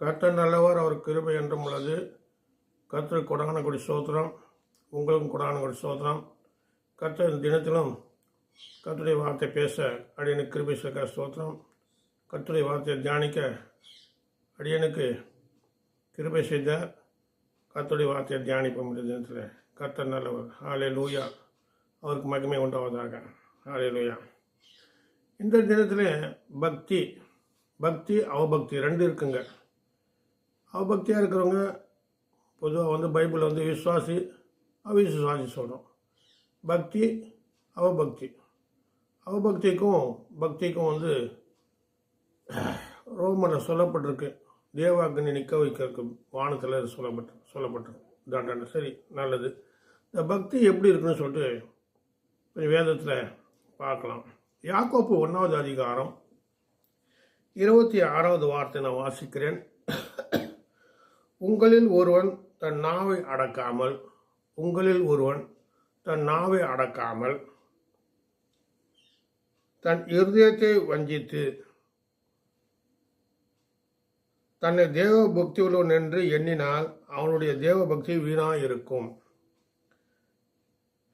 கர்த்தர் நல்லவர், அவர் கிருபை என்றும் உள்ளது. கர்த்தர் கொடான கொடி சோத்திரம், உங்களுக்கும் கொடான கொடி சோத்திரம். கர்த்தர் தினத்திலும் கர்த்தருடைய வார்த்தை பேச அடியனுக்கு கிருபை சேர்க்க சோத்திரம். கர்த்தருடைய வார்த்தையை தியானிக்க அடியனுக்கு கிருபை செய்த கர்த்தருடைய வார்த்தையை தியானிப்போம். இந்த தினத்தில் கர்த்தர் நல்லவர். ஹல்லேலூயா, அவருக்கு மகிமை உண்டாவதாக. ஹல்லேலூயா. இந்த தினத்தில் பக்தி அவபக்தி ரெண்டு இருக்குங்க. அவபக்தியாக இருக்கிறவங்க பொதுவாக பைபிளில் விசுவாசி அவிசுவாசி சொல்கிறோம். பக்தி அவபக்திக்கும் பக்திக்கும் ரோமனில் சொல்லப்பட்டிருக்கு. தேவாக்னி நிற்க வைக்கிறதுக்கு வானத்தில் சொல்லப்பட்டிருக்கு தண்டனை. சரி, நல்லது. இந்த பக்தி எப்படி இருக்குன்னு சொல்லிட்டு கொஞ்சம் வேதத்தில் பார்க்கலாம். யாக்கோப்பு 1வது அதிகாரம் 26வது வார்த்தை நான் வாசிக்கிறேன். உங்களில் ஒருவன் தன் நாவை அடக்காமல் தன் இருதயத்தை வஞ்சித்து தன்னை தேவ பக்தி உள்ளவன் என்று எண்ணினால் அவனுடைய தேவ பக்தி வீணாயிருக்கும்.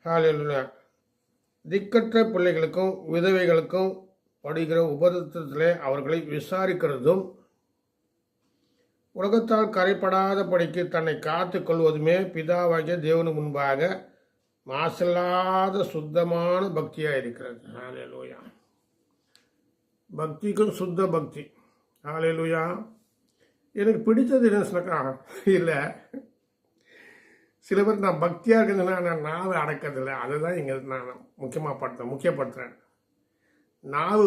ஹல்லேலூயா. திக்கற்ற பிள்ளைகளுக்கும் விதவைகளுக்கும் படுகிற உபதத்திலே அவர்களை விசாரிக்கிறதும் உலகத்தால் கரைப்படாத படிக்கு தன்னை காத்து கொள்வதுமே பிதாவாகிய தேவனுக்கு முன்பாக மாசில்லாத சுத்தமான பக்தியாக இருக்கிறது. ஹல்லேலூயா. பக்திக்கும் சுத்த பக்தி. ஹல்லேலூயா. எனக்கு பிடிச்சது என்ன சொன்னாக்கா, இல்லை சில பேர் நான் பக்தியாக இருக்குதுன்னா நான் நாவை அடக்கிறதில்லை. அதுதான் இங்கே நான் முக்கியப்படுத்துகிறேன். நாவு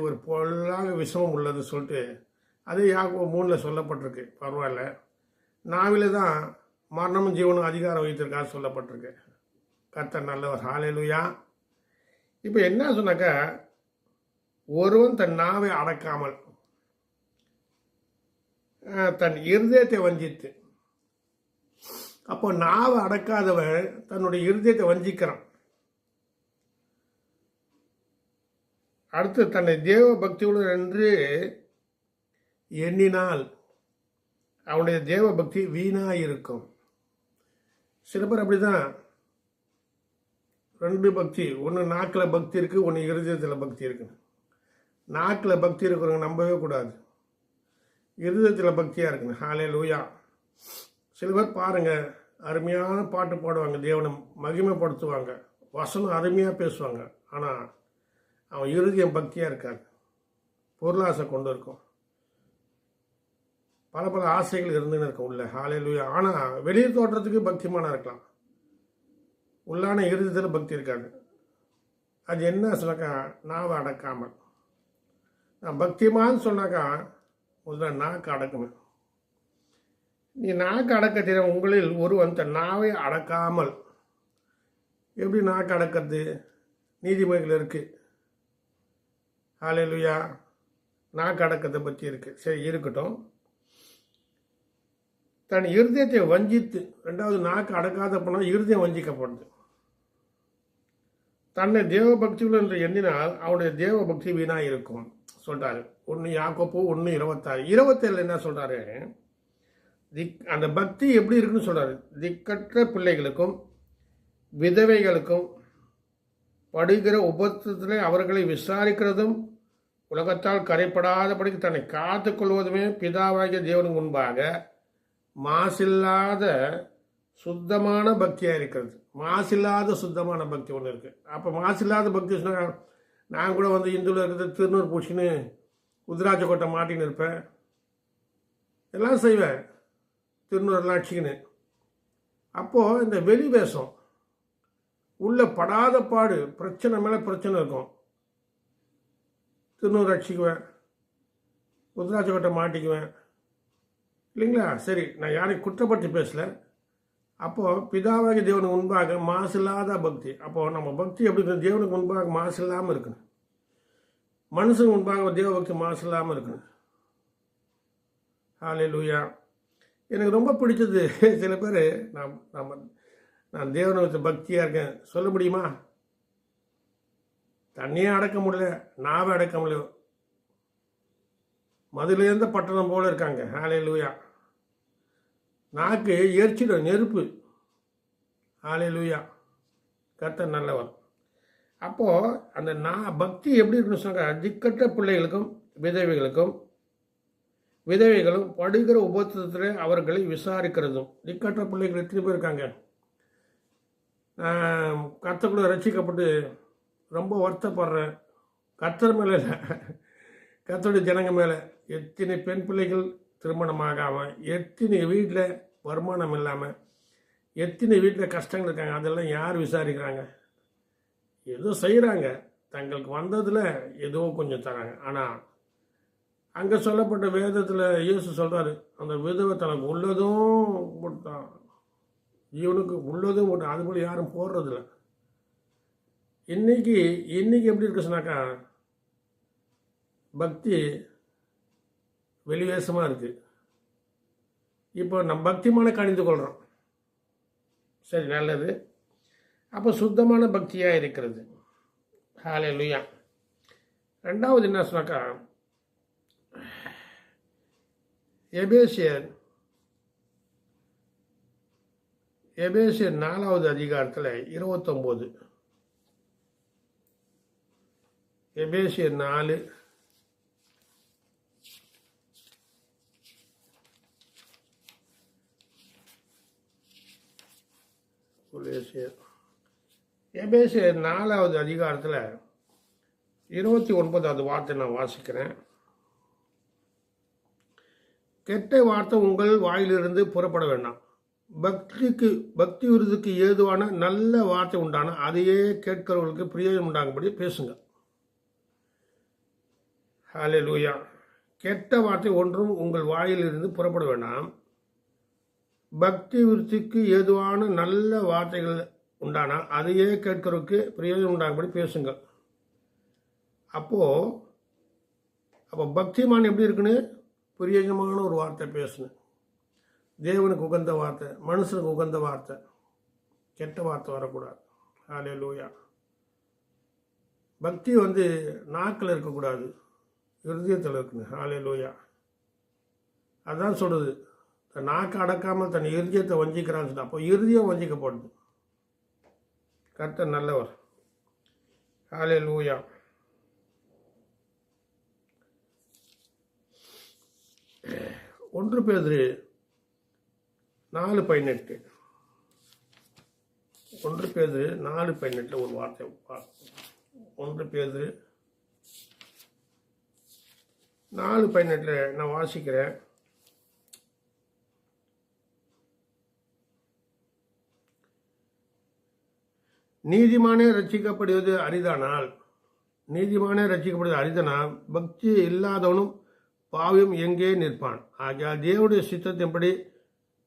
ஒரு பொல்லாத விஷமம் உள்ளது சொல்லிட்டு அது யாக்கோபு 3 சொல்லப்பட்டிருக்கு. பரவாயில்ல, நாவில தான் மரணமும் ஜீவனும் அதிகாரம் வைத்திருக்கா சொல்லப்பட்டிருக்கு. கர்த்தர் நல்லவர். ஹல்லேலூயா. இப்போ என்ன சொன்னாக்கா, ஒருவன் தன் நாவை அடக்காமல் தன் இருதயத்தை வஞ்சித்து. அப்போ நாவை அடக்காதவன் தன்னுடைய இருதயத்தை வஞ்சிக்கிறான். அடுத்து தன்னை தேவ பக்தியுடன் என்று எண்ணினால் அவனுடைய தேவ பக்தி வீணாயிருக்கும். சில பேர் அப்படிதான், ரெண்டு பக்தி, ஒன்று நாக்கில் பக்தி இருக்கு, ஒன்று இருதயத்தில் பக்தி இருக்கு. நாக்கில் பக்தி இருக்கிறவங்க நம்பவே கூடாது, இருதயத்தில் பக்தியாக இருக்குங்க. ஹல்லேலூயா. சில பேர் பாருங்க, அருமையான பாட்டு பாடுவாங்க, தேவனை மகிமைப்படுத்துவாங்க, வசனம் அருமையாக பேசுவாங்க. ஆனால் அவன் இருதயம் பக்தியாக இருக்காது, பொருளாசை கொண்டு இருக்கும், பல ஆசைகள் இருந்துன்னு இருக்கும் உள்ள. ஹல்லேலூயா. ஆனால் வெளியே தோற்றத்துக்கு பக்திமானா இருக்கலாம், உள்ளான இருதயத்தில் பக்தி இருக்காது. அது என்ன சொன்னாக்கா, நாவை அடக்காமல். நான் பக்திமான்னு சொன்னாக்கா முதல்ல நாக்கு அடக்கணும். நீ நாக்கு அடக்க தெரியும். உங்களில் ஒருவன் தன் நாவை அடக்காமல். எப்படி நாக்கு அடக்கிறது? நீதிமொழிகள் இருக்கு. ஹல்லேலூயா. நாக்கு அடக்கத்தை பற்றி இருக்கு. சரி, இருக்கட்டும். தன் இருதயத்தை வஞ்சித்து, ரெண்டாவது நாக்கு அடக்காத போனால் இருதயம் வஞ்சிக்கப்படுது. தன்னை தேவ பக்திகள் என்று எண்ணினால் அவனுடைய தேவ பக்தி வீணாக இருக்கும் சொல்றாரு. 1 யாக்கோப்பு 1:26. 27 என்ன சொல்றாரு? அந்த பக்தி எப்படி இருக்குன்னு சொல்றாரு. திக்கற்ற பிள்ளைகளுக்கும் விதவைகளுக்கும் படுகிற உபத்திரத்திலே அவர்களை விசாரிக்கிறதும் உலகத்தால் கரைப்படாதபடிக்கு தன்னை காத்து கொள்வதுமே பிதாவாகிய தேவனுக்கு முன்பாக மாசில்லாத சுத்தமான பக்தியாக இருக்கிறது. மாசில்லாத சுத்தமான பக்தி ஒன்று இருக்குது. அப்போ மாசில்லாத பக்தி சொன்னால், நான் கூட இந்துவில் இருக்கிறது திருநூறு பூச்சின்னு உதிராட்ச கொட்டை மாட்டின்னு இருப்பேன், எல்லாம் செய்வேன், திருநூறுலாம் அடிச்சிக்கின்னு. அப்போது இந்த வெளி வேஷம் உள்ள படாத பாடு, பிரச்சனை மேலே பிரச்சனை இருக்கும். திருநூறு அடிச்சிக்குவேன், உதிராட்ச கொட்டை மாட்டிக்குவேன், இல்லைங்களா? சரி, நான் யாரையும் குற்றப்பட்டு பேசலை. அப்போது பிதாவாகி தேவனுக்கு முன்பாக மாசில்லாத பக்தி. அப்போது நம்ம பக்தி எப்படி இருக்கணும்? தேவனுக்கு முன்பாக மாசு இல்லாமல் இருக்கணும், மனுஷனுக்கு முன்பாக தேவ பக்தி மாசு இல்லாமல் இருக்கணும். ஹல்லேலூயா. எனக்கு ரொம்ப பிடிச்சது, சில பேர் நான் தேவனை வச்சு பக்தியாக இருக்கேன் சொல்ல முடியுமா? தண்ணியே அடக்க முடியல, நாவை அடக்க முடியல. மதுலேர்ந்த பட்டணம் போல இருக்காங்க. ஹalleluya. நாக்கு எரிச்சிடும், நெருப்பு. ஹalleluya. கர்த்தர் நல்லவர். அப்போது அந்த பக்தி எப்படி இருக்குன்னு சொன்னாங்க, திக்கற்ற பிள்ளைகளுக்கும் விதவைகளும் படுகிற உபத்திரத்தில் அவர்களை விசாரிக்கிறதும். திக்கற்ற பிள்ளைகள் எத்தனை பேர் இருக்காங்க, கர்த்தருக்குள்ள ரட்சிக்கப்பட்டு ரொம்ப வருத்தப்படுறேன். கர்த்தர் மேலே இல்லை, கர்த்தருடைய ஜனங்க மேலே. எத்தனை பெண் பிள்ளைகள் திருமணமாகாமல், எத்தனை வீட்டில் வருமானம் இல்லாமல், எத்தனை வீட்டில் கஷ்டங்கள் இருக்காங்க. அதெல்லாம் யார் விசாரிக்கிறாங்க? ஏதோ செய்கிறாங்க, தங்களுக்கு வந்ததில் ஏதோ கொஞ்சம் தராங்க. ஆனால் அங்கே சொல்லப்பட்ட வேதத்தில் இயேசு சொல்கிறாரு, அந்த விதவை தனக்கு உள்ளதும் போட்டான், ஜீவனுக்கு உள்ளதும் போட்டான். அதுபோல் யாரும் போடுறதில்ல. இன்னைக்கு எப்படி இருக்கு சொன்னாக்கா, பக்தி வெளிவேசமாக இருக்குது. இப்போ நம்ம பக்திமான கணிந்து கொள்கிறோம். சரி, நல்லது. அப்போ சுத்தமான பக்தியாக இருக்கிறது. ஹalleluya. ரெண்டாவது என்ன சொன்னாக்கா, எபேசியர் 4வது அதிகாரத்தில் 29. எபேசியர் 4 எபேசியர் 4வது அதிகாரத்தில் 29வது வார்த்தை நான் வாசிக்கிறேன். கெட்ட வார்த்தை உங்கள் வாயிலிருந்து புறப்பட வேண்டாம். பக்தி விருதுக்கு ஏதுவான நல்ல வார்த்தை உண்டான அதையே கேட்கிறவர்களுக்கு பிரயோஜனம் உண்டாகும்படி பேசுங்க. ஹalleluya. கெட்ட வார்த்தை ஒன்றும் உங்கள் வாயிலிருந்து புறப்பட வேண்டாம். பக்தி விருத்திக்கு ஏதுவான நல்ல வார்த்தைகள் உண்டானா அதையே கேட்கிறதுக்கு பிரயோஜனம் உண்டாகும்படி பேசுங்க. அப்போ பக்திமான் எப்படி இருக்குன்னு பிரயோஜனமான ஒரு வார்த்தை பேசணும். தேவனுக்கு உகந்த வார்த்தை, மனுஷனுக்கு உகந்த வார்த்தை, கெட்ட வார்த்தை வரக்கூடாது. ஹalleluya. பக்தி நாக்கில் இருக்கக்கூடாது, இருதயத்தில் இருக்குங்க. ஹalleluya. அதான் சொல்லுது, நாக்கு அடக்காமல் தன் இருதயத்தை வஞ்சிக்கிறான்னு சொன்னா, அப்போ இருதயம் வஞ்சிக்கப்படுது. கர்த்தர் நல்லவர். ஹalleluya. ஒன்று பேதுரு 4:18. 1 பேதுரு 4:18 ஒரு வார்த்தை. 1 பேதுரு 4:18 நான் வாசிக்கிறேன். நீதிமானே ரட்சிக்கப்படுவது அரிதானால் பக்தி இல்லாதவனும் பாவியும் எங்கே நிற்பான். ஆகையால் தேவனுடைய சித்தத்தின்படி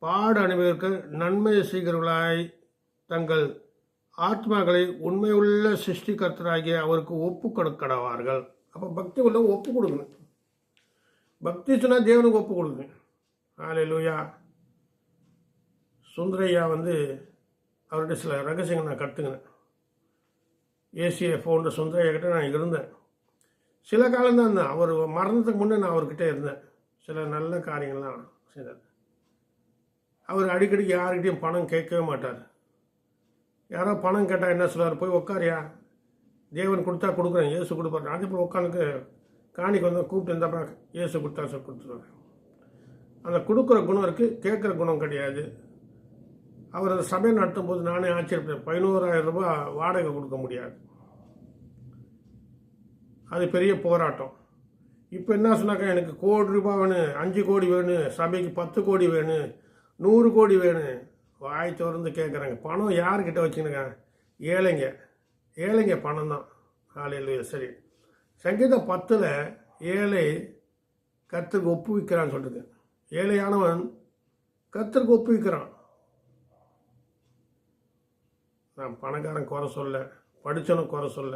பாடு அனுபவிக்க நன்மை செய்கிறவர்களாய் தங்கள் ஆத்மாக்களை உண்மையுள்ள சிருஷ்டிகர்த்தராகிய அவருக்கு ஒப்பு கொடுக்கடவார்கள். அப்போ பக்தி உள்ள ஒப்பு கொடுக்கணும். பக்தி சொன்னால் தேவனுக்கு ஒப்பு கொடுக்கணும். ஹalleluya. சுந்தரையா அவர்கிட்ட சில ரகசியங்கள் நான் கற்றுக்கினேன். ஏசிய ஃபோன்ற சுந்தரையா கிட்ட நான் இருந்தேன். சில காலம்தான் இருந்தேன். அவர் மரணத்துக்கு முன்னே நான் அவர்கிட்ட இருந்தேன். சில நல்ல காரியங்கள்லாம் செய்தார். அவர் அடிக்கடிக்கு யாருக்கிட்டையும் பணம் கேட்கவே மாட்டார். யாரோ பணம் கேட்டால் என்ன சொல்லுவார், போய் உட்காரியா, தேவன் கொடுத்தா கொடுக்குறேன், இயேசு கொடுப்பாரு. அதே போல் உட்காந்துக்கு காணிக்கு கூப்பிட்டு இருந்தாப்பா, இயேசு கொடுத்தா சார் கொடுத்துருவாங்க. அந்த கொடுக்குற குணம் இருக்குது, கேட்குற குணம் கிடையாது. அவர் அந்த சபையை நடத்தும் போது நானே ஆச்சரியப்பட்டேன். 11,000 ரூபாய் வாடகை கொடுக்க முடியாது. அது பெரிய போராட்டம். இப்போ என்ன சொன்னாக்கா, எனக்கு ₹1 கோடி வேணும், 5 கோடி வேணும், சபைக்கு 10 கோடி வேணும், 100 கோடி வேணும். வாய் திறந்து கேட்குறாங்க. பணம் யார்கிட்ட வச்சுக்கணுங்க? ஏழைங்க பணம் தான். ஹalleluya. சரி, சங்கீதம் 10 ஏழை கர்த்தருக்கு ஒப்புவிக்கிறான்னு சொல்லிட்டு, ஏழையானவன் கர்த்தருக்கு ஒப்புவிக்கிறான். நான் பணக்காரன் குறை சொல்ல, படித்தவனும் குறை சொல்ல,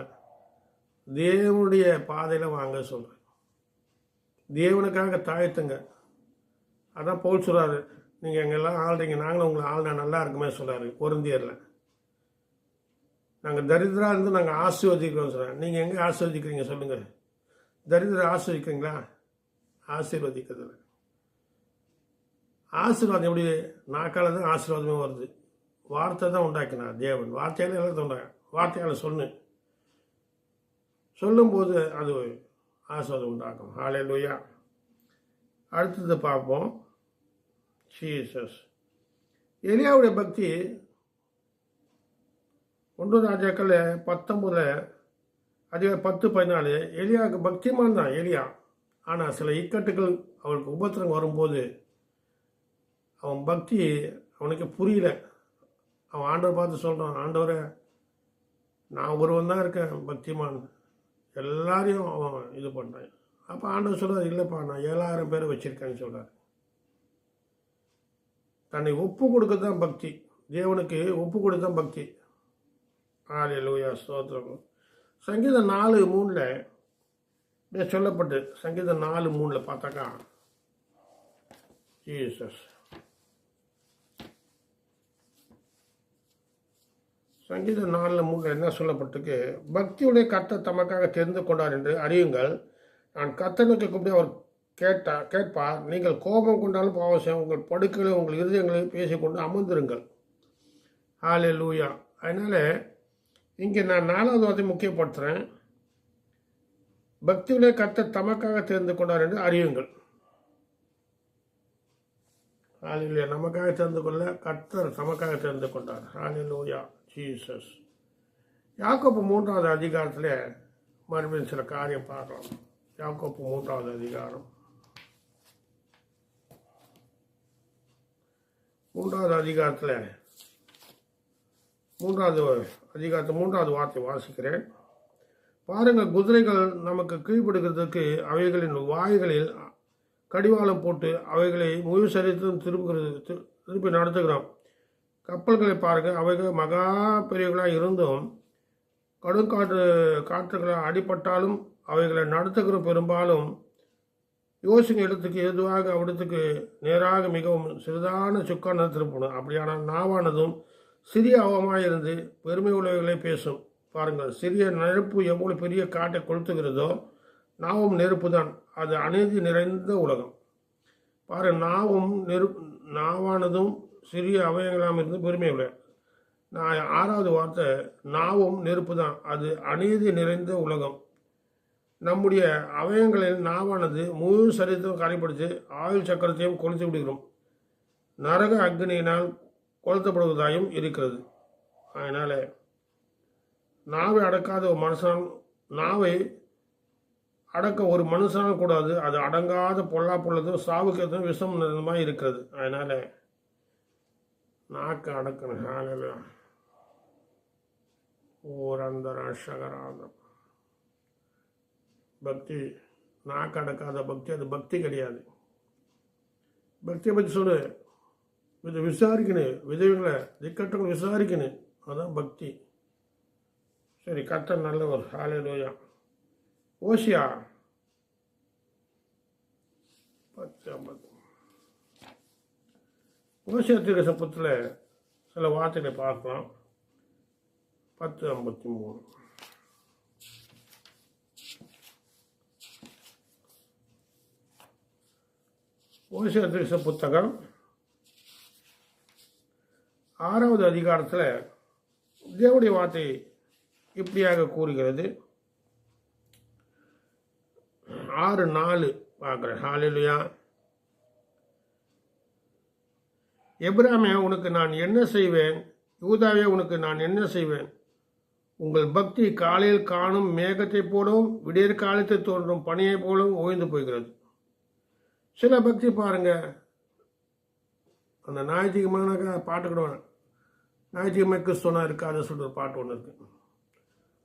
தேவனுடைய பாதையில் வாங்க சொல்கிறேன். தேவனுக்காக தாழ்த்துங்க. அதான் பவுல் சொல்கிறாரு, நீங்கள் எங்கெல்லாம் ஆள்றீங்க, நாங்களும் உங்களை ஆள்னா நல்லா இருக்குமே சொல்கிறாரு கொரிந்தியரில். நாங்கள் தரித்திரா இருந்து நாங்கள் ஆசீர்வதிக்கிறோம் சொல்கிறேன். நீங்கள் எங்கே ஆசீர்வதிக்கிறீங்க சொல்லுங்கள்? தரித்திர ஆசீர்வதிக்கிறீங்களா? ஆசீர்வதிக்கிறதுல. ஆசீர்வாதம் எப்படி? நாக்கால தான் ஆசீர்வாதமே வருது. வார்த்தை தான் உண்டாக்கினார் தேவன். வார்த்தையால் எல்லாத்தையும் உண்டாக்க, வார்த்தையால் சொல்லும்போது அது ஆசீர்வாதம் உண்டாக்கும். ஹல்லேலூயா. அடுத்தது பார்ப்போம். ஜீசஸ். எலியாவுடைய பக்தி 1 ராஜாக்கள் 19 அதிகாரம் 10-14. எலியாவுக்கு பக்திமான் தான் எலியா. ஆனால் சில இக்கட்டுகள் அவனுக்கு உபத்திரம் வரும்போது அவன் பக்தி அவனுக்கு புரியல. அவன் ஆண்டவர் பார்த்து சொல்கிறான், ஆண்டவரை நான் ஒருவன் தான் இருக்கேன் பக்திமான், எல்லாரையும் அவன் இது பண்ணுறேன். அப்போ ஆண்டவர் சொல்கிறார், இல்லைப்பா நான் 7000 பேரை வச்சுருக்கேன்னு சொல்கிறார். தன்னை ஒப்பு கொடுக்க தான் பக்தி. தேவனுக்கு ஒப்பு கொடுக்க தான் பக்தி. ஹல்லேலூயா, ஸ்தோத்திரம். சங்கீதம் 4:3 சொல்லப்பட்டு, சங்கீதம் 4:3 பார்த்தாக்கா ஜீசஸ். சங்கீதம் 4:3 என்ன சொல்லப்பட்டிருக்கு? பக்தியுடைய கர்த்தர் தமக்காக தெரிந்து கொண்டார் என்று அறியுங்கள். நான் கர்த்தனுக்கு கூப்பிட்டு அவர் கேட்பார். நீங்கள் கோபம் கொண்டாலும் பாவம் செய்ய உங்கள் படுக்கைகளை உங்கள் இருதயங்களை பேசிக்கொண்டு அமர்ந்திருங்கள். ஹல்லேலூயா. அதனால் இங்கே நான் 4வது வார்த்தை முக்கியப்படுத்துகிறேன். பக்தியுடைய கர்த்தர் தமக்காக தெரிந்து கொண்டார் என்று அறியுங்கள். ஹல்லேலூயா. நமக்காக தெரிந்து கொள்ள கர்த்தர் தமக்காக தெரிந்து கொண்டார். ஹல்லேலூயா, ஜீசஸ். யாக்கோபு 3வது அதிகாரத்தில் மறுபடியும் சில காரியம் பார்க்கலாம். யாக்கோபு 3வது அதிகாரம் 3வது அதிகாரத்தில் 3வது வார்த்தை வாசிக்கிறேன். பாருங்கள், குதிரைகள் நமக்கு கீழ்ப்படுகிறதுக்கு அவைகளின் வாய்களில் கடிவாளம் போட்டு அவைகளை முழு சரித்திரம் திருப்பி நடத்துகிறோம். கப்பல்களை பாருங்கள், அவைகள் மகா பெரியவர்களாக இருந்தும் காற்றுகளால் அடிபட்டாலும் அவைகளை நடத்துகிற பெரும்பாலும் யோசிக்கும் இடத்துக்கு எதுவாக அவ்விடத்துக்கு நேராக மிகவும் சிறிதான சுக்கான திருப்பணும். அப்படியானால் நாவானதும் சிறிய அவமாக இருந்து பெருமை உள்ளவைகளை பேசும். பாருங்கள், சிறிய நெருப்பு எவ்வளோ பெரிய காட்டை கொளுத்துகிறதோ நாவும் நெருப்பு தான். அது அநீதி நிறைந்த உலகம். பாருங்கள், நாவானதும் சிறிய அவயங்களாக இருந்து பெருமை உள்ள. 6வது வார்த்தை, நாவும் நெருப்பு தான், அது அநீதி நிறைந்த உலகம். நம்முடைய அவயங்களில் நாவானது முழு சரீரத்தையும் கரைப்படுத்தி ஆயுள் சக்கரத்தையும் கொளுத்து விடுகிறோம். நரக அக்னியினால் கொளுத்தப்படுவதாயும் இருக்கிறது. அதனால் நாவை அடக்காத ஒரு மனுஷன், நாவை அடக்க ஒரு மனுஷனால் கூடாது. அது அடங்காத பொல்லாப்புள்ளதும் சாவுக்கு விஷம் நிறைந்தமாக இருக்கிறது. அதனால் நாக்கு அடக்கணும். ஹல்லேலூயா. ஓரந்தரசகராதம். பக்தி நாக்கு அடக்காத பக்தி, அது பக்தி கிடையாது. பக்தியை பற்றி சொல்லு. இதை விசாரிக்கணும், விதவைகளை திக்கட்டங்களை விசாரிக்கணும், அதுதான் பக்தி. சரி, கர்த்தர் நல்லவர். ஹல்லேலூயா. ஓசியா 10:50. ஓசியா தீர்க்கதரிசனத்தில் சில வார்த்தைகளை பார்க்கலாம். 10:53. ஓசியா தீர்க்கதரிசன புத்தகம் 6வது அதிகாரத்தில் தேவனுடைய வார்த்தை இப்படியாக கூறுகிறது. 6:4 பார்க்குறேன். ஹல்லேலூயா. எபிராமே, உனக்கு நான் என்ன செய்வேன்? யூதாவே, உனக்கு நான் என்ன செய்வேன்? உங்கள் பக்தி காலையில் காணும் மேகத்தை போலவும் விடியற் காலத்தில் தோன்றும் பனியை போலவும் ஓய்ந்து போகிறது. சில பக்தி பாருங்க, அந்த ஞாயிற்றுக்கிழமைனாக்கா பாட்டு கூட ஞாயிற்றுக்கிழமை கிறிஸ்துவனா இருக்காது சொல்கிற பாட்டு ஒன்று இருக்கு.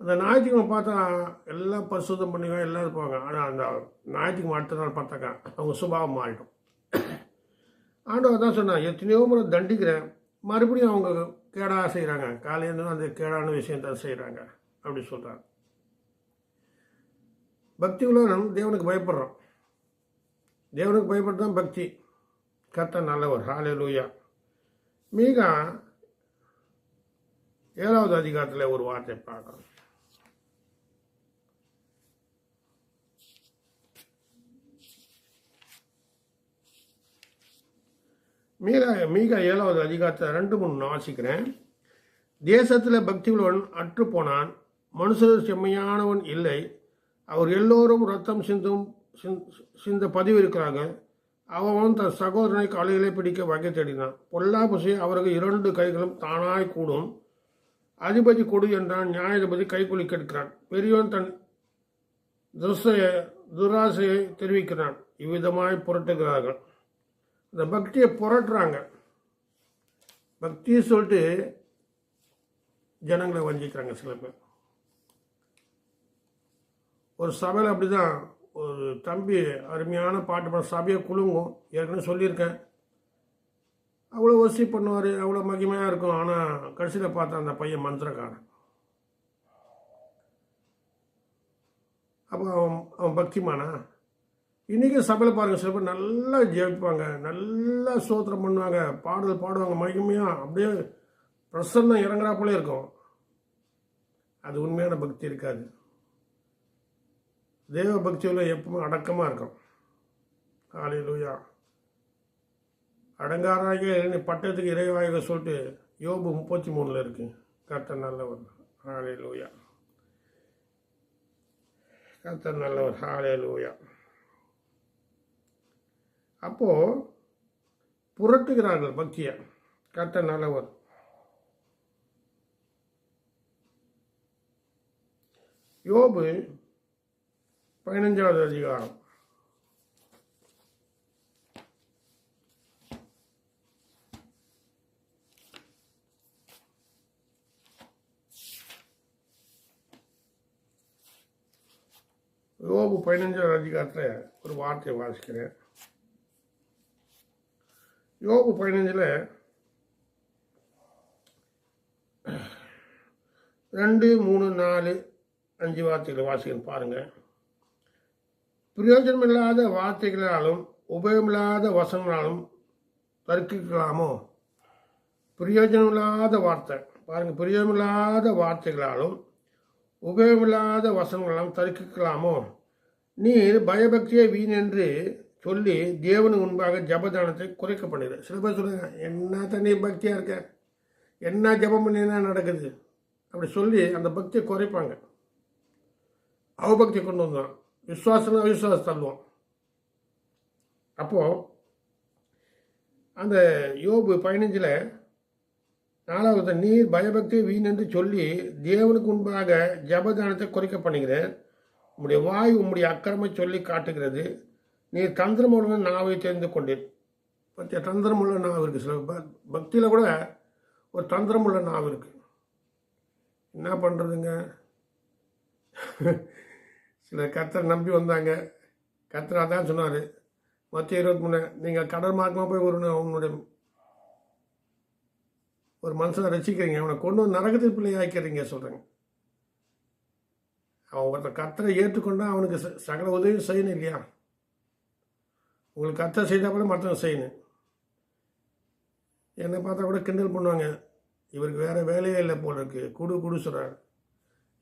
அந்த ஞாயிற்றுக்கிழமை பார்த்தா எல்லாம் பரிசுத்தம் பண்ணிக்க எல்லாம் இருப்பாங்க. ஆனால் அந்த ஞாயிற்றுக்கிழமை அடுத்த நாள் பார்த்தாக்கா அவங்க சுபாவம் மாறிடும். ஆண்டவர் தான் சொன்னான், எத்தனையோ முறை தண்டிக்கிறேன், மறுபடியும் அவங்க கேடாக செய்கிறாங்க, காலையிலேருந்து அந்த கேடான விஷயம் தான் செய்கிறாங்க அப்படி சொல்கிறாங்க. பக்தி உள்ளவன் தேவனுக்கு பயப்படுறோம். தேவனுக்கு பயப்பட்டு தான் பக்தி. கர்த்தர் நல்லவர். ஹல்லேலூயா. மீகா 7வது அதிகாரத்தில் ஒரு வார்த்தை பார்க்கலாம். மீகா 7வது அதிகாரத்தை 2-3 வாசிக்கிறேன். தேசத்தில் பக்தியுள்ளவன் அற்றுப்போனான், மனுஷர் செம்மையானவன் இல்லை, அவர் எல்லோரும் ரத்தம் சிந்த பதிவு இருக்கிறார்கள். அவன் தன் சகோதரனை காலையிலே பிடிக்க வகை தேடினான். பொல்லாப்பு செய்ய அவருக்கு 2 கைகளும் தானாய் கூடும். அதிபதி கொடு என்றான், நியாயாதிபதி கைக்கூலி கேட்கிறான். பெரியவன் தன் துராசையை தெரிவிக்கிறான். இவ்விதமாய் புரட்டுகிறார்கள். இந்த பக்தியை புரட்டுறாங்க. பக்தியை சொல்லிட்டு ஜனங்களை வஞ்சிக்கிறாங்க சில பேர். ஒரு சபையில் அப்படிதான் ஒரு தம்பி அருமையான பாட்டு பாட சபையை குலுங்கும். ஏற்கனவே சொல்லியிருக்கேன். அவ்வளோ வசதி பண்ணுவார், அவ்வளோ மகிமையாக இருக்கும். ஆனால் கடைசியில் பார்த்தா அந்த பையன் மந்திரக்காரன். அப்போ அவன் பக்திமானா? இன்றைக்கி சபையில் பாருங்கள், சில பேர் நல்லா ஜெயிப்பாங்க, நல்லா ஸ்தோத்திரம் பண்ணுவாங்க, பாடல் பாடுவாங்க மகிமையாக, அப்படியே பிரசன்னம் இறங்குறாப்புலே இருக்கும். அது உண்மையான பக்தி இருக்காது. தேவ பக்தியில் எப்பவுமே அடக்கமாக இருக்கும். ஹல்லேலூயா. அடங்காராக பட்டத்துக்கு இறைவாக சொல்லிட்டு யோபு 33 இருக்கு. கர்த்தர் நல்லவர். ஹல்லேலூயா. கர்த்தர் நல்லவர். ஹல்லேலூயா. அப்போ புரட்டுகிறார்கள் பக்தியை. கர்த்தர் நல்லவர். யோபு 15வது அதிகாரம். யோபு 15வது அதிகாரத்தில் ஒரு வார்த்தையை வாசிக்கிறேன். யோபு 15ல் 2, 3, 4, 5 வார்த்தைகளை வாசிக்கிறேன் பாருங்கள். பிரயோஜனமில்லாத வார்த்தைகளாலும் உபயோகமில்லாத வசனங்களாலும் தர்க்கிக்கலாமோ? பிரயோஜனமில்லாத வார்த்தை பாருங்கள். பிரயோஜனமில்லாத வார்த்தைகளாலும் உபயோகமில்லாத வசனங்களாலும் தர்க்கிக்கலாமோ? நீர் பயபக்தியை வீண் என்று சொல்லி தேவனு முன்பாக ஜபதானத்தை குறைக்க பண்ணுது. சில பேர் சொல்லுங்க, என்ன தண்ணி பக்தியாக இருக்க, என்ன ஜபம் பண்ணினா நடக்குது அப்படி சொல்லி அந்த பக்தியை குறைப்பாங்க. அவபக்தியை கொண்டு வந்தான். விசுவாசம் அவிசுவாசம் தள்ளுவோம். அப்போது அந்த யோபு 15ல் 4வது, நீர் பயபக்தி வீண் என்று சொல்லி தேவனுக்கு முன்பாக ஜபதானத்தை குறைக்க பண்ணுகிறேன். உம்முடைய வாய் உம்முடைய அக்கிரமை சொல்லி காட்டுகிறது. நீர் தந்திரமுள்ள நாவை தெரிந்து கொண்டீர். பற்றிய தந்திரமுள்ள நாவு இருக்குது. சில பக்தியில் கூட ஒரு தந்திரமுள்ள நாவு இருக்குது. என்ன பண்ணுறதுங்க? சில கர்த்தரை நம்பி வந்தாங்க. கர்த்தர் அதான் சொன்னார் மத்திய 23, நீங்கள் கடல் மார்க்கமாக போய் உங்களுடைய ஒரு மனுஷனை ரசிக்கிறீங்க, அவனை கொண்டு வந்து நரகத்தில் பிள்ளை ஆக்கிறீங்க சொல்கிறாங்க. அவன் ஒருத்தர் கர்த்தரை ஏற்றுக்கொண்டா அவனுக்கு சகல உதவியும் செய்யணும் இல்லையா? உங்களுக்கு கர்த்தர் செய்தால் கூட மற்றவங்க செய்யணும். என்னை பார்த்தா கூட கிண்டல் பண்ணுவாங்க, இவருக்கு வேறு வேலையே இல்லை போல இருக்கு, குடு சொல்கிறார்.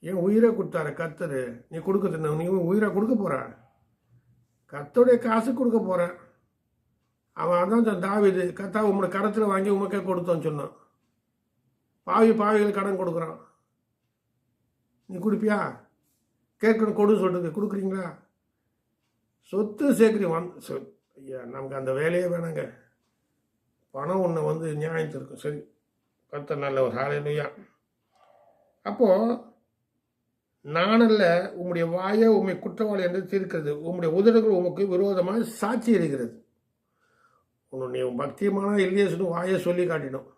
ஏன் உயிரை கொடுத்தாரு கர்த்தர், நீ கொடுக்க நீ உயிரை கொடுக்க போகிற, கர்த்தருடைய காசு கொடுக்க போகிற. அவன் அதான் தாவீது, கர்த்தா உங்களோட கரத்தில் வாங்கி உமக்கே கொடுத்தோன்னு சொன்னான். பாவிகள் கடன் கொடுக்குறான், நீ கொடுப்பியா? கேட்கணும், கொடு சொல்கிறது, கொடுக்குறீங்களா? சொத்து சேர்க்குறீங்க. ஐயா, நமக்கு அந்த வேலையே வேணாங்க. பணம் ஒன்று நியாயத்து இருக்கும். சரி, கர்த்தர் நல்லவர். ஹல்லேலூயா. அப்போது நானல்ல, உம்முடைய வாயை உண்மை குற்றவாளி என்று தீர்க்கிறது, உம்முடைய உதடுகள் உமக்கு விரோதமாக சாட்சி இருக்கிறது. உன்னுடைய பக்தியமான இல்லையேசுன்னு வாயை சொல்லி காட்டிடும்.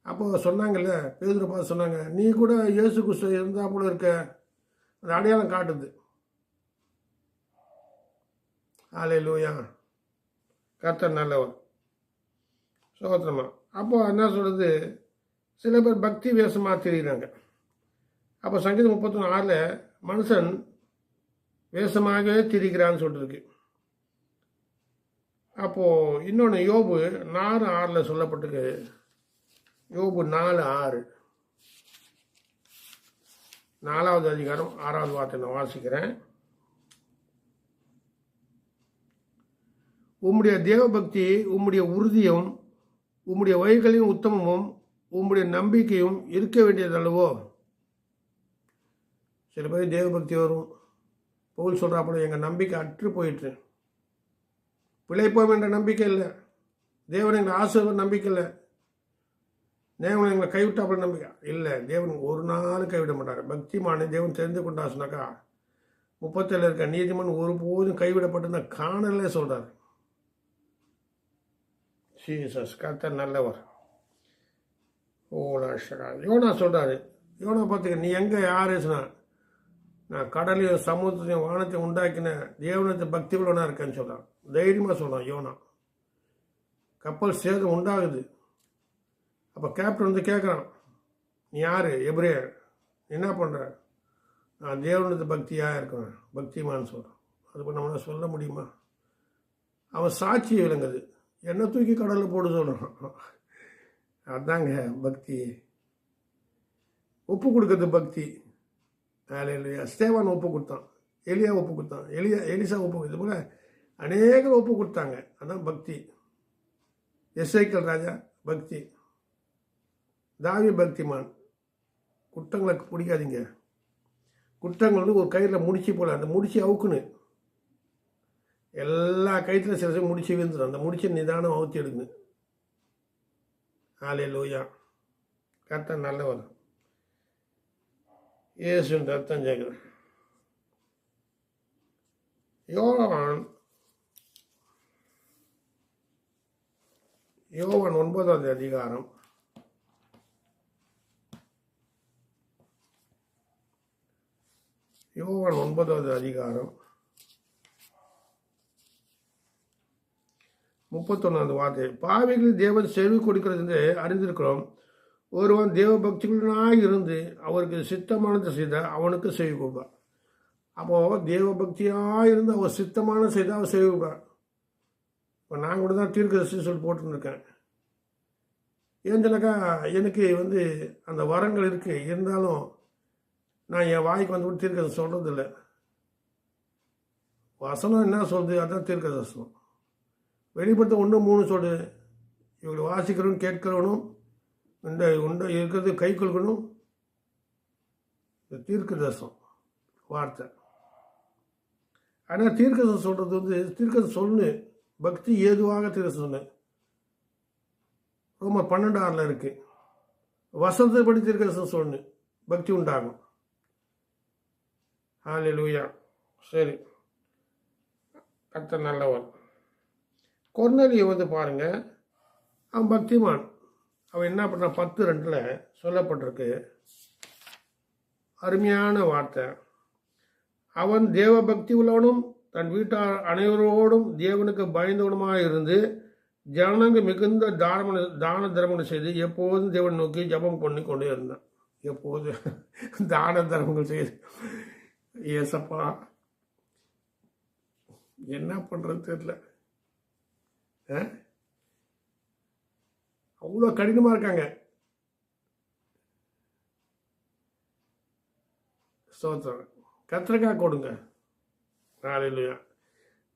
அப்போ சொன்னாங்கல்ல, பேதுரு பார்த்து சொன்னாங்க, நீ கூட இயேசு கிறிஸ்து இருந்தா போல இருக்க, அது அடையாளம் காட்டுது. ஹல்லேலூயா. கர்த்தர் நல்லவர். சோத்திரமா. அப்போ என்ன சொல்கிறது, சில பேர் பக்தி வேஷமாக தெரியுறாங்க. அப்போ சங்கீதம் 31:6 மனுஷன் வேஷமாகவே திரிகிறான்னு சொல்லிருக்கு. அப்போது இன்னொன்று யோபு 4:6 சொல்லப்பட்டிருக்கு. யோபு 4:6, 4வது அதிகாரம் 6வது வார்த்தை நான் வாசிக்கிறேன். உம்முடைய தேவபக்தி உம்முடைய உறுதியும் உம்முடைய வழிகளின் உத்தமமும் உம்முடைய நம்பிக்கையும் இருக்க வேண்டியதல்லவோ. சில பேர் தேவபக்தி வரும், பவுல் சொல்கிறாப்போ எங்கள் நம்பிக்கை அற்று போயிட்டு, பிழைப்போம் என்ற நம்பிக்கை இல்லை, தேவன் எங்களை ஆசீர்வாத நம்பிக்கை இல்லை, தேவன் எங்களை கைவிட்டாப்பட நம்பிக்கை இல்லை. தேவன் ஒரு நாள் கைவிட மாட்டார். பக்திமான தேவன் தெரிந்து கொண்டா சொன்னாக்கா 37 இருக்க நீதிமன் ஒருபோதும் கைவிடப்பட்டு காணலே சொல்கிறார். ஜீசஸ் கர்த்தர் நல்லவர். யோனா சொல்கிறாரு, யோனா பார்த்துக்க நீ எங்கே யாருன்னா நான் கடலையும் சமுத்திரத்தையும் வானத்தையும் உண்டாக்கின தேவனத்தை பக்தி உள்ளவனா இருக்கேன்னு சொல்கிறான். தைரியமாக சொல்கிறான் யோனா. கப்பல் சேதம் உண்டாகுது. அப்போ கேப்டன் வந்து கேட்குறான், நீ யார் எப்ரே என்ன பண்ணுற? நான் தேவனத்தை பக்தியாக இருக்கிறேன், பக்திமான்னு சொல்கிறான். அது நம்மளால் சொல்ல முடியுமா? அவன் சாட்சி விளங்குது, என்ன தூக்கி கடலில் போட்டு சொல்கிறான். அதாங்க பக்தி, ஒப்பு கொடுக்கறது பக்தி. ஸ்தேவான் ஒப்பு கொடுத்தான், எலியா ஒப்பு கொடுத்தான், எலிசா ஒப்பு, இது போல் அநேகர் ஒப்பு கொடுத்தாங்க. அதான் பக்தி. எஸ்ஐக்கல் ராஜா பக்தி, தாவி பக்திமான். குற்றங்களுக்கு பிடிக்காதீங்க. குற்றங்கள் வந்து ஒரு கயிறில் முடிச்சு போல, அந்த முடிச்சு அவுக்குன்னு எல்லா கயிற்றுல சில முடிச்சு விழுந்துடும். அந்த முடிச்சு நிதானம் அவுத்தி எடுக்குங்க. ஹல்லேலூயா. கர்த்தர் நல்லவர். இயேசுவின் ரத்தம் ஜெயம். யோவான் 9வது அதிகாரம் 9வது அதிகாரம் 31வது வார்த்தை. பாவிகள் தேவன் செவி கொடுக்கிறது என்று அறிந்திருக்கிறோம். ஒருவன் தேவ பக்திகளுனாய் இருந்து அவருக்கு சித்தமானது செய்தால் அவனுக்கு செவி கொடுப்பார். அப்போது தேவ பக்தியாக இருந்து அவர் சித்தமான செய்தால் அவர் செவி கொடுப்பார். இப்போ நான் கூட தான் தீர்க்கதரிசி சொல்லி போட்டுருக்கேன். ஏன்னு சொன்னாக்கா எனக்கு வந்து அந்த வரங்கள் இருக்குது, இருந்தாலும் நான் என் வாய்க்கு வந்து தீர்க்கதரிசி சொல்கிறதில்ல. வசனம் என்ன சொல்லுது அதுதான் தீர்க்கதரிசனம். வெளிப்படுத்த 1:3 சொல்லு, இவங்களை வாசிக்கிறவனும் கேட்கிறவனும் இந்த இருக்கிறது கை கொள்கணும். தீர்க்கதரிசனம் வார்த்தை. ஆனால் தீர்க்கதரிசனம் சொல்கிறது வந்து தீர்க்கதரிசனம் சொல்லு, பக்தி ஏதுவாக தீர்க்கதரிசனம் சொன்னேன். ரொம்ப 12:6 இருக்கு. வசனத்தை படி தீர்க்கதரிசனம் சொல்லு, பக்தி உண்டாகும். ஹல்லேலூயா. சரி, கர்த்தர் நல்லவர். கொர்நேலியை வந்து பாருங்க, அவன் பக்திமான். அவன் என்ன பண்ணான்? 10:2 சொல்லப்பட்டிருக்கு, அருமையான வார்த்தை. அவன் தேவ பக்தி உள்ளவனும் தன் வீட்டார் அனைவரோடும் தேவனுக்கு பயந்தவனுமாக இருந்து ஜனங்க மிகுந்த தான தர்மங்கள் செய்து எப்போதும் தேவன் நோக்கி ஜபம் பண்ணி கொண்டே இருந்தான். எப்போது தான தர்மங்கள் செய்து, ஏசப்பா என்ன பண்ணுறது தெரியல. அவ்வளோ கடினமாக இருக்காங்க. ஸ்தோத்திரம். கத்திரிக்காய் கொடுங்க. ஹல்லேலூயா.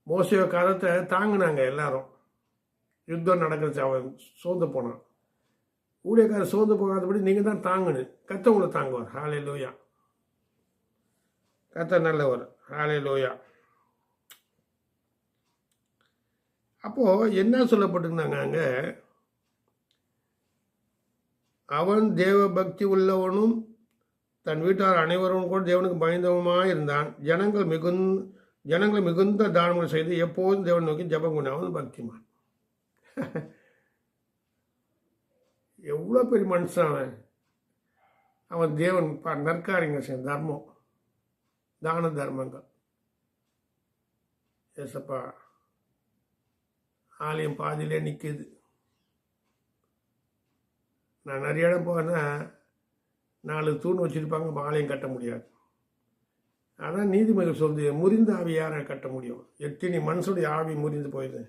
மோசே கரத்தை தாங்கினாங்க எல்லாரும். யுத்தம் நடக்கிறச்சு, அவன் சோர்ந்து போனான். ஊழியக்காரர் சோர்ந்து போகாதபடி நீங்கள் தான் தாங்கணும். கத்த உங்களை தாங்குவார். ஹல்லேலூயா. கத்த நல்லவர். ஹல்லேலூயா. அப்போது என்ன சொல்லப்பட்டிருந்தாங்க அங்கே? அவன் தேவ பக்தி உள்ளவனும் தன் வீட்டார் அனைவரும் கூட தேவனுக்கு பயந்தவனுமாக இருந்தான். ஜனங்களை மிகுந்த தானங்கள் செய்து எப்போதும் தேவன் நோக்கி ஜபம் கொண்டு அவன் பக்திமான். எவ்வளோ பெரிய மனுஷன் அவன். அவன் தேவன் நற்காரியங்க செய்ய, தர்மம், தான தர்மங்கள். ஏசப்பா ஆலயம் பாதியிலே நிற்குது. நான் நிறைய இடம் போனேன், 4 தூண் வச்சுருப்பாங்க, ஆலயம் கட்ட முடியாது. ஆனால் நீதிமன்றம் சொல்லுது, முறிந்த ஆவி யாரை கட்ட முடியும்? எத்தனை மனுஷனுடைய ஆவி முறிந்து போயிடுது.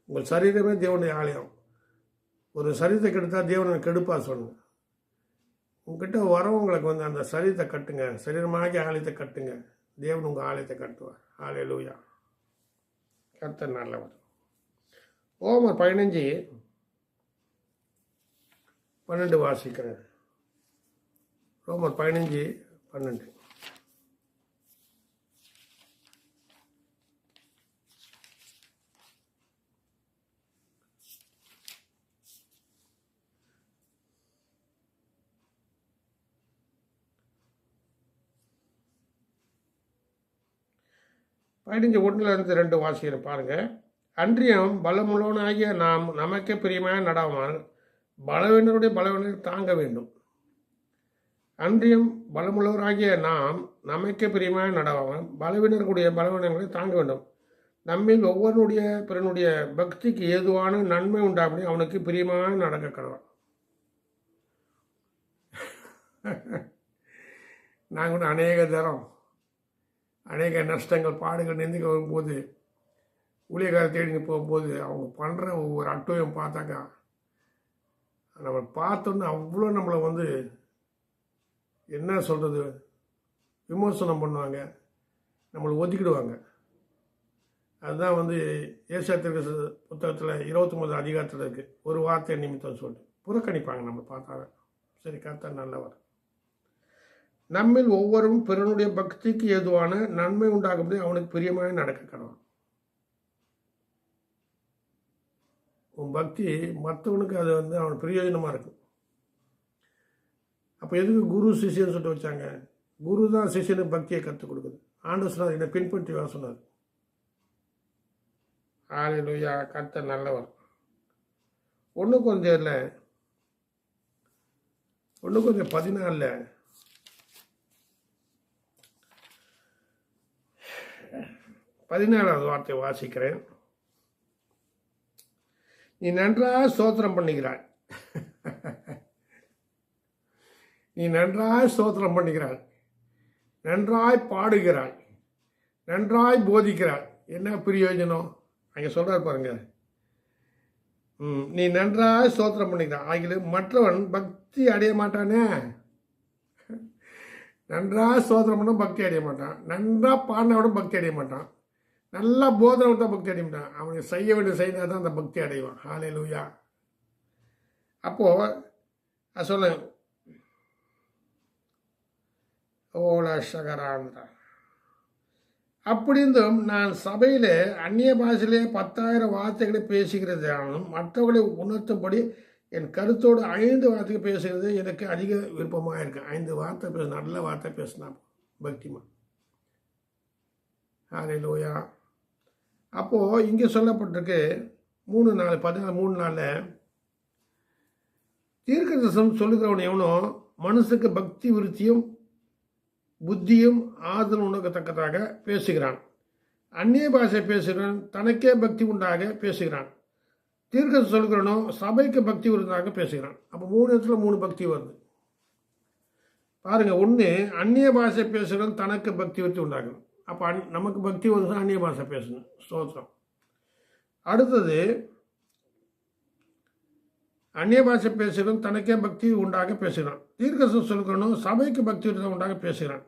உங்கள் சரீரமே தேவனுடைய ஆலயம். ஒரு சரீரத்தை கெடுத்தால் தேவனை கெடுப்பா சொல்லுங்க. உங்ககிட்ட வரவங்களுக்கு வந்து அந்த சரீரத்தை கட்டுங்க, சரீரமாகி ஆலயத்தை கட்டுங்க. தேவன் உங்கள் ஆலயத்தை கட்டுவார். ஹல்லேலூயா. கர்த்தர் நல்லவர். ரோமர் 15:12 வாசிக்கிறேன். ரோமர் 15:12. ஒன்றில் இருந்து 2 வாசிக்கிறேன் பாருங்க. அன்றியும் பலமுள்ளவனாகிய நாம் நமக்கே பிரியமாக நடாமல் பலவீனருடைய பலவீனரை தாங்க வேண்டும். அன்றியும் பலமுள்ளவராகிய நாம் நமக்கே பிரியமாக நடாமல் பலவீனருடைய பலவீனங்களை தாங்க வேண்டும். நம்மில் ஒவ்வொருடைய பிறனுடைய பக்திக்கு ஏதுவான நன்மை உண்டாபடி அவனுக்கு பிரியமாக நடக்க கடவுள். நாங்கள் அநேக தரம் அநேக நஷ்டங்கள் பாடுகள் நெருங்கி வரும்போது ஊழியக்காரர் தேடி போகும்போது அவங்க பண்ணுற ஒவ்வொரு அட்டுவையும் பார்த்தாக்கா நம்ம பார்த்தோன்னு அவ்வளோ நம்மளை என்ன சொல்கிறது விமர்சனம் பண்ணுவாங்க, நம்மளை ஒதுக்கிடுவாங்க. அதுதான் ஏசாயா புத்தகத்தில் 29 அதிகாரத்தில் இருக்குது. ஒரு வார்த்தை நிமித்தம் சொல்லிட்டு புறக்கணிப்பாங்க நம்ம பார்த்தாங்க. சரி, கர்த்தர் நல்லவர். நம்மில் ஒவ்வொருவரும் பிறனுடைய பக்திக்கு ஏதுவான நன்மை உண்டாகும்படி அவனுக்கு பிரியமாக நடக்க கடவுள். உன் பக்தி மற்றவனுக்கு அது அவனுக்கு பிரயோஜனமாக இருக்கும். அப்போ எதுக்கு குரு சிஷியன்னு சொல்லிட்டு வச்சாங்க? குரு தான் சிஷியனுக்கு பக்தியை கற்றுக் கொடுக்குது. ஆண்டவர் சொன்னார், என்னை பின்பற்றி வர சொன்னார். ஹல்லேலூயா, கர்த்தர் நல்லவர். 1 கொரிந்தியரில் 14 14வது வார்த்தை வாசிக்கிறேன். நீ நன்றாக ஸ்தோத்திரம் பண்ணுகிறாய், நீ நன்றாய் ஸ்தோத்திரம் பண்ணுகிறாய், நன்றாய் பாடுகிறாய், நன்றாய் போதிக்கிறாய். என்ன பிரயோஜனம்? அங்கே சொல்கிறார் பாருங்க. நீ நன்றாய் ஸ்தோத்திரம் பண்ணுகிறாய் ஆகிலும் மற்றவன் பக்தி அடைய மாட்டானே. நன்றாக ஸ்தோத்திரம் பண்ண பக்தி அடைய மாட்டான், நன்றாக பாடினவனும் பக்தி அடைய மாட்டான், நல்லா போதனை தான் பக்தி அடைய மாட்டான். அவனுக்கு செய்ய வேண்டிய செய்தால் தான் அந்த பக்தி அடைவான். ஹல்லேலூயா. அப்போது சொல்ல ஓலா சகராந்தா அப்படி இருந்தும் நான் சபையில் அந்நிய பாஷையிலே 10,000 வார்த்தைகளை பேசுகிறதாலும் மற்றவர்களை உணர்த்தும்படி என் கருத்தோடு 5 வார்த்தைகள் பேசுகிறது எனக்கு அதிக விருப்பமாக இருக்கு. 5 வார்த்தை பேச, நல்ல வார்த்தை பேசினா பக்திமா. ஹல்லேலூயா. அப்போது இங்கே சொல்லப்பட்டிருக்கு 3:4 தீர்க்கதரிசனம் சொல்லுகிறவன் எவனோ மனுஷனுக்கு பக்தி விருத்தியும் புத்தியும் ஆறுதல் உணர்த்தக்கதாக பேசுகிறான். அந்நிய பாஷை பேசுகிறான், தனக்கே பக்தி உண்டாக பேசுகிறான். தீர்க்கதரிசனம் சொல்லுகிறவனோ சபைக்கு பக்தி விருந்தாக பேசுகிறான். அப்போ 3 இடத்துல 3 பக்தி வருது பாருங்க. 1 அந்நிய பாஷை பேசுகிறவன் தனக்கு பக்தி விருத்தி உண்டாகணும். அப்போ நமக்கு பக்தி வருதுன்னா அந்நிய பாஷை பேசணும். ஸ்தோத்திரம். அடுத்தது அந்நிய பாஷை பேசுகிறவன் தனக்கே பக்தி உண்டாக பேசுகிறான். தீர்க்கதரிசனம் சொல்லுகிறவனோ சபைக்கு பக்தி விருத்தி உண்டாக பேசுகிறான்.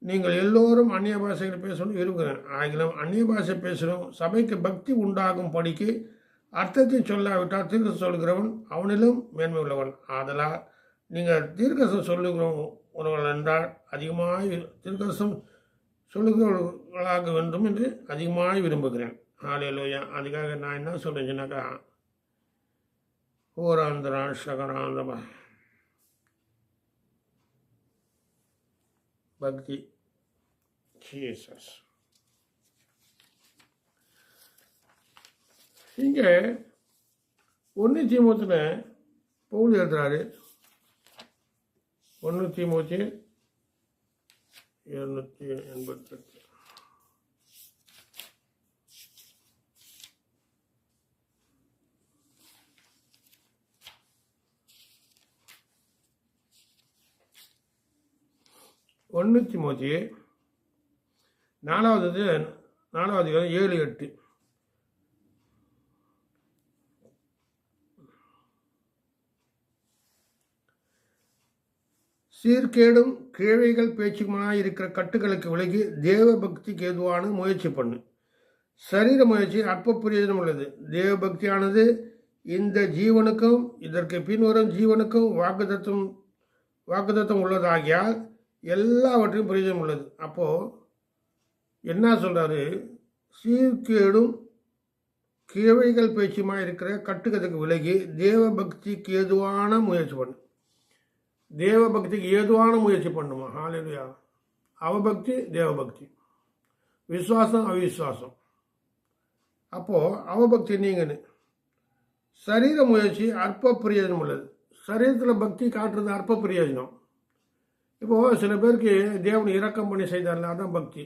நீங்கள் எல்லோரும் அந்நிய பாஷைகளை பேசணும் விரும்புகிறேன் ஆகிலும் அந்நிய பாஷை பேசணும் சபைக்கு பக்தி உண்டாகும் படிக்கு அர்த்தத்தை சொல்லாவிட்டால் தீர்க்கதரிசனம் சொல்லுகிறவன் அவனிலும் மேன்மை உள்ளவன். ஆதலால் நீங்கள் தீர்க்கதரிசனம் சொல்லுகிறவர்கள் என்றால் அதிகமாக தீர்க்கதரிசனம் சொல்லுகிறவர்களாக வேண்டும் என்று அதிகமாக விரும்புகிறேன். ஹல்லேலூயா. அதுக்காக நான் என்ன சொல்கிறேன்னாக்கா ஓராந்திரா சகராந்தபா பக்தி ஜீசஸ். இங்கே 1 தீமோத்தேயுல பவுல் எழுதுறாரு. 1 தீமோத்தேயு 288. தீமோத்தேயு 4வது அதிகாரம் 7-8. சீர்கேடும் கிழவைகள் பேச்சுமாய் இருக்கிற கட்டுகளுக்கு விலகி தேவ பக்திக்கு ஏதுவான முயற்சி பண்ணு. சரீர முயற்சி அற்ப பிரயோஜனம் உள்ளது. தேவ பக்தியானது இந்த ஜீவனுக்கும் இதற்கு பின்வரும் ஜீவனுக்கும் வாக்குத்தத்தம் உள்ளதாகியால் எல்லாவற்றையும் பிரயோஜனம் உள்ளது. அப்போது என்ன சொல்கிறாரு? சீர்கேடும் கிழவைகள் பேச்சுமாக இருக்கிற கட்டுக்கதைக்கு விலகி தேவ பக்திக்கு ஏதுவான முயற்சி பண்ணு. தேவ பக்திக்கு ஏதுவான முயற்சி பண்ணுமா? ஹல்லேலூயா. அவபக்தி தேவபக்தி, விசுவாசம் அவிசுவாசம். அப்போது அவபக்தி நீங்கன்னு. சரீர முயற்சி அற்ப பிரயோஜனம் உள்ளது. சரீரத்தில் பக்தி காட்டுறது அற்ப பிரயோஜனம். இப்போது சில பேருக்கு தேவன் இரக்கம் பண்ணி செய்தார்ல, அதான் பக்தி.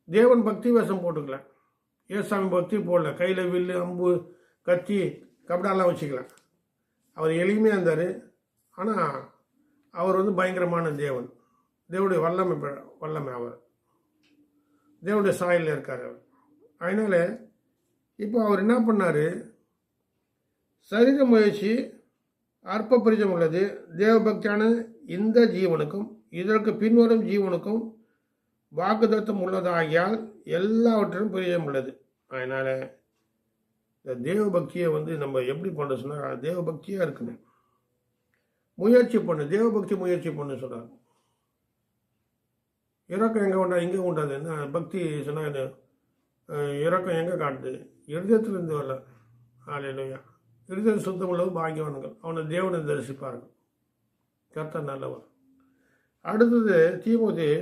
தேவன் பக்தி வேஷம் போட்டுக்கல, ஏசாமி பக்தி போடல. கையில் வில்லு அம்பு கத்தி கபடாலாம் வச்சுக்கலாம். அவர் எளிமையாக இருந்தார். ஆனால் அவர் பயங்கரமான தேவன். தேவனுடைய வல்லமை அவர் தேவனுடைய சாயலில் இருக்கார் அவர். அதனால் இப்போ அவர் என்ன பண்ணார்? சரீர முயற்சி அற்ப பிரயோஜனம் உள்ளது. தேவபக்தியான இந்த ஜீவனுக்கும் இதற்கு பின்வரும் ஜீவனுக்கும் வாக்குத்தத்தம் உள்ளதாகியால் எல்லாவற்றிலும் பிரயோஜனம் உள்ளது. அதனால் இந்த தேவபக்தியை நம்ம எப்படி பண்ண சொன்னால், தேவபக்தியாக இருக்குன்னு முயற்சி பண்ணு. தேவபக்தி முயற்சி பண்ணு சொல்கிறார். இறக்கம் எங்கே உண்டா? இங்கே உண்டாது. என்ன பக்தி சொன்னால் இறக்கம் எங்கே காட்டுது? இருதயத்திலிருந்து வரல. ஹல்லேலூயா. இருதயம் சுத்தம் உள்ளது பாக்கியவான்கள், அவனை தேவனை தரிசிப்பார்கள். கர்த்தர் நல்லவர். அடுத்தது தீமோத்தேயு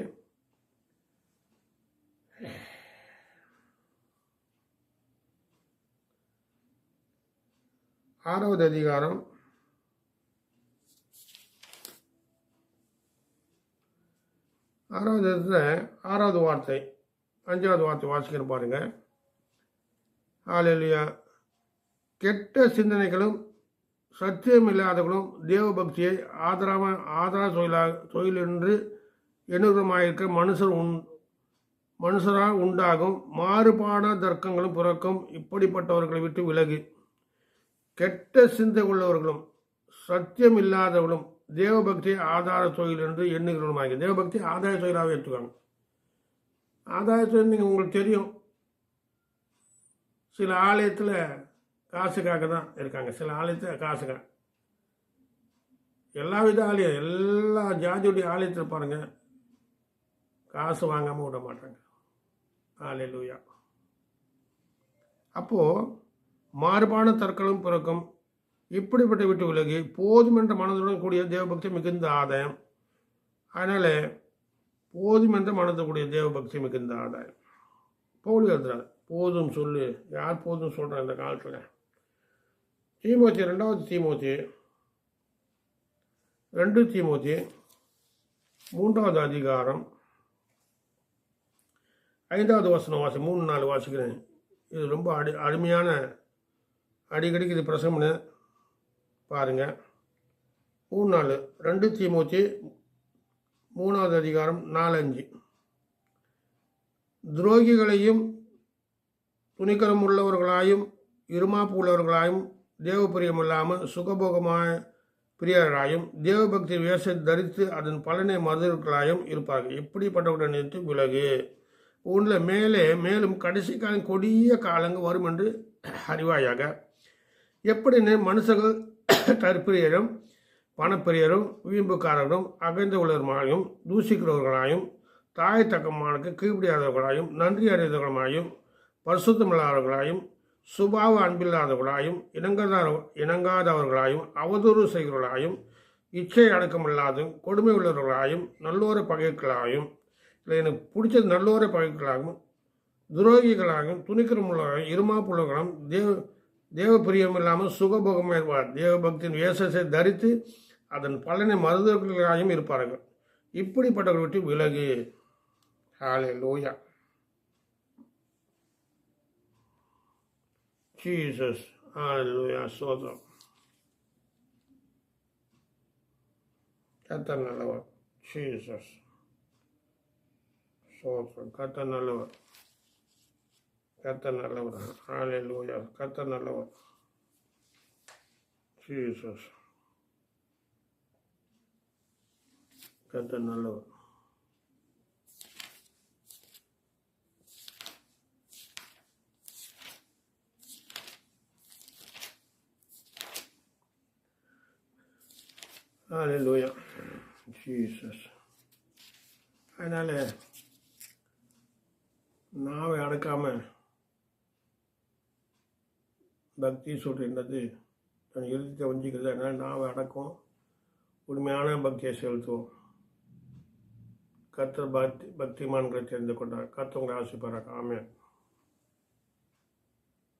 6வது அதிகாரம் 6வது இடத்துல 6வது வார்த்தை 5வது வார்த்தை வாசிக்கிறேன் பாருங்க. ஹல்லேலூயா. கெட்ட சிந்தனைகளும் சத்தியம் இல்லாதவர்களும் தேவபக்தியை ஆதரா தொழில் என்று எண்ணுகிறமாயிருக்க மனுஷரால் உண்டாகும் மாறுபாட தர்க்கங்களும் பிறக்கும். இப்படிப்பட்டவர்களை விட்டு விலகு. கெட்ட சிந்தை உள்ளவர்களும் சத்தியம் இல்லாதவர்களும் தேவபக்தியை ஆதார தொழில் என்று எண்ணுகிறவருமாகி. தேவபக்தி ஆதாய தொழிலாக எடுத்துக்காங்க. ஆதாய தொழில் நீங்கள் உங்களுக்கு தெரியும். சில ஆலயத்தில் காசுக்காக தான் இருக்காங்க. சில ஆலயத்தில் காசுக்காக. எல்லா வித ஆலயம், எல்லா ஜாதியுடைய ஆலயத்தில் பாருங்கள், காசு வாங்காமல் விட மாட்டாங்க. ஹல்லேலூயா. அப்போது மாறுபான தற்களும் பிறக்கும். இப்படிப்பட்ட விட்டு விலகி போதுமென்ற மனதுடன் கூடிய தேவபக்தி மிகுந்த ஆதாயம். அதனால் போதுமென்ற மனது கூடிய தேவபக்தி மிகுந்த ஆதாயம். பவுல் எழுதுறாரு, போதும் சொல்லு. யார் போதும் சொல்கிறார் இந்த காலத்தில்? தீமோத்தேயு 2வது தீமோத்தேயு 2 தீமோத்தேயு 3வது அதிகாரம் 5வது வசனம் 3-4 வாசிக்கிறேன். இது ரொம்ப அருமையான, அடிக்கடிக்கு இது பிரசம்னு பாருங்கள். 3-4 2 தீமோத்தேயு 3வது அதிகாரம் 4-5. துரோகிகளையும் துணிகரம் உள்ளவர்களாயும் இருமாப்பு உள்ளவர்களாயும் தேவபிரியமில்லாமல் சுகபோகമായ பிரியராயும் தேவபக்தி வேஷத்தை தரித்து அதன் பலனை மறுதர்களாயும் இருப்பார்கள். எப்படிப்பட்டவுடன் நிறுத்தி விலகு. உன்னில் மேலும் கடைசி காலம் கொடிய காலங்கள் வரும் என்று அறிவாயாக. எப்படின்னு மனுஷர்கள் தற்பிரியரும் பணப்பிரியரும் வீம்புக்காரரும் அகழ்ந்த உள்ளவர்களாயும் தூசிக்கிறவர்களாயும் தாய் தக்கமானுக்கு கீழ்ப்படியாதவர்களாயும் நன்றி அறிந்தவர்களாயும் பரிசுத்தமில்லாதவர்களாயும் சுபாவ அன்பில்லாதவர்களாயும் இணங்காதவர்களாயும் அவதூறு செய்கிறவர்களாயும் இச்சை அடக்கமில்லாதும் கொடுமை உள்ளவர்களாயும் நல்லோரை பகைகளாயும், இல்லை எனக்கு பிடிச்சது நல்லோரை பகைகளாகவும் துரோகிகளாகவும் துணிக்கரமுள்ளவர்களாயும் இருமாப்புள்ளவர்களும் தேவ பிரியம் இல்லாமல் சுகபோகமாக தேவபக்தியின் வேஷத்தை தரித்து அதன் பலனை மறுதர்களாயும் இருப்பார்கள். இப்படிப்பட்டவர்கள் விட்டு விலகு. ஹல்லேலூயா. ஜீசஸ். ஹல்லேலூயா. ஸ்தோத்திரம். கர்த்தர் நல்லவர். ஜீசஸ். ஸ்தோத்திரம். கர்த்தர் நல்லவர். கர்த்தர் நல்லவர். ஹல்லேலூயா. கர்த்தர் நல்லவர். ஜீசஸ். கர்த்தர் நல்லவர். ஹalleluya ஜீசஸ். அதனால் நாவை அடக்காமல் பக்தி சொல்லிருந்தது தன் இறுதித்தை வஞ்சிக்கிறது. அதனால் நாவை அடக்கும், உண்மையான பக்தியை செலுத்துவோம். கர்த்தர் பக்திமான்களை தெரிந்து கொண்டார். கர்த்தர் உங்களை ஆசீர்வதிப்பாராக. ஆமென்.